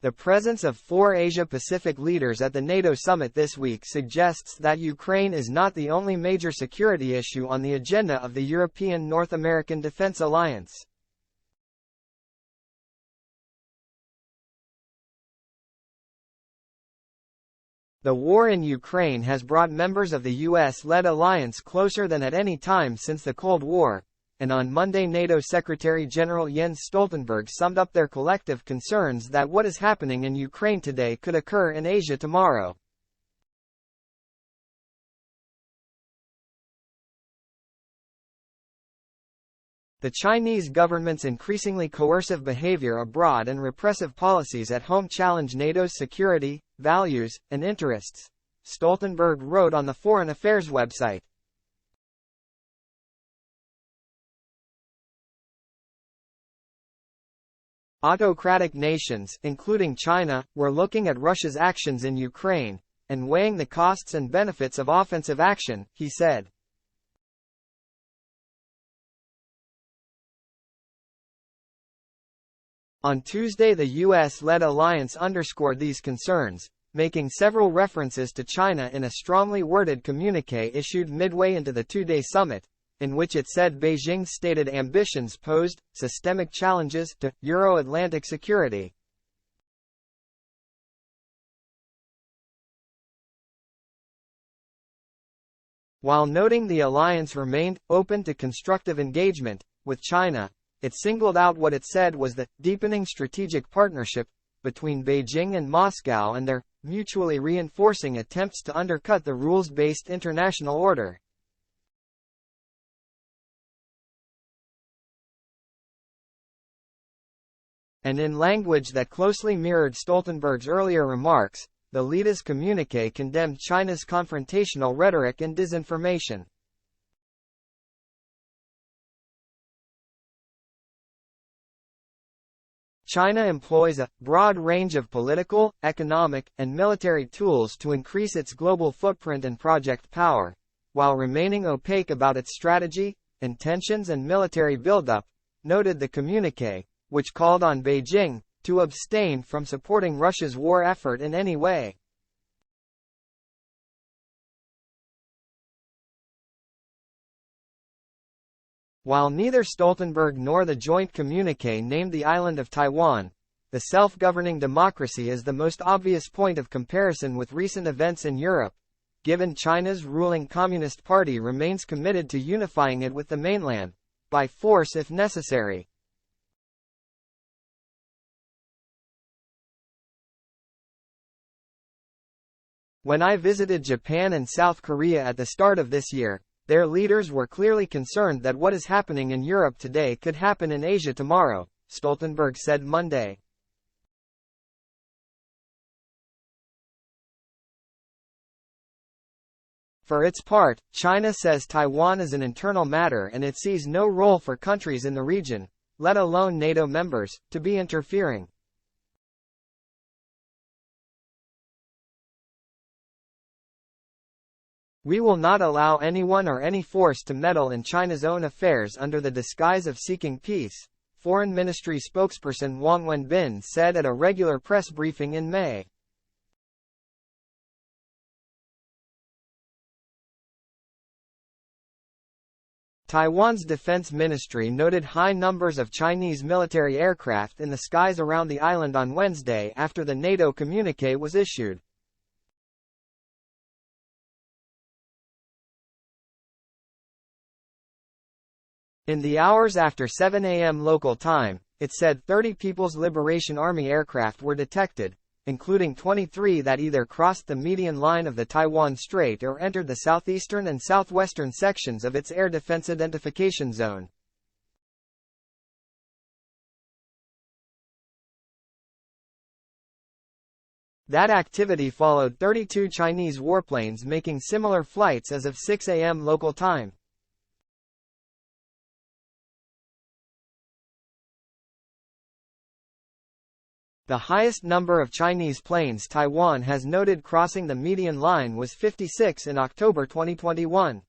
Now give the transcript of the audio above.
The presence of 4 Asia-Pacific leaders at the NATO summit this week suggests that Ukraine is not the only major security issue on the agenda of the European North American Defense Alliance. The war in Ukraine has brought members of the US-led alliance closer than at any time since the Cold War, and on Monday NATO Secretary-General Jens Stoltenberg summed up their collective concerns that what is happening in Ukraine today could occur in Asia tomorrow. The Chinese government's increasingly coercive behavior abroad and repressive policies at home challenge NATO's security, values, and interests, Stoltenberg wrote on the Foreign Affairs website. Autocratic nations, including China, were looking at Russia's actions in Ukraine, and weighing the costs and benefits of offensive action, he said. On Tuesday, the US-led alliance underscored these concerns, making several references to China in a strongly worded communiqué issued midway into the two-day summit, in which it said Beijing's stated ambitions posed systemic challenges to Euro-Atlantic security. While noting the alliance remained open to constructive engagement with China, it singled out what it said was the deepening strategic partnership between Beijing and Moscow and their mutually reinforcing attempts to undercut the rules-based international order. And in language that closely mirrored Stoltenberg's earlier remarks, the leaders' communiqué condemned China's confrontational rhetoric and disinformation. China employs a broad range of political, economic, and military tools to increase its global footprint and project power, while remaining opaque about its strategy, intentions and military buildup, noted the communiqué, which called on Beijing to abstain from supporting Russia's war effort in any way. While neither Stoltenberg nor the joint communiqué named the island of Taiwan, the self-governing democracy is the most obvious point of comparison with recent events in Europe, given China's ruling Communist Party remains committed to unifying it with the mainland, by force if necessary. When I visited Japan and South Korea at the start of this year, their leaders were clearly concerned that what is happening in Europe today could happen in Asia tomorrow, Stoltenberg said Monday. For its part, China says Taiwan is an internal matter and it sees no role for countries in the region, let alone NATO members, to be interfering. We will not allow anyone or any force to meddle in China's own affairs under the disguise of seeking peace, Foreign Ministry spokesperson Wang Wenbin said at a regular press briefing in May. Taiwan's defense ministry noted high numbers of Chinese military aircraft in the skies around the island on Wednesday after the NATO communiqué was issued. In the hours after 7 a.m. local time, it said 30 People's Liberation Army aircraft were detected, including 23 that either crossed the median line of the Taiwan Strait or entered the southeastern and southwestern sections of its air defense identification zone. That activity followed 32 Chinese warplanes making similar flights as of 6 a.m. local time. The highest number of Chinese planes Taiwan has noted crossing the median line was 56 in October 2021.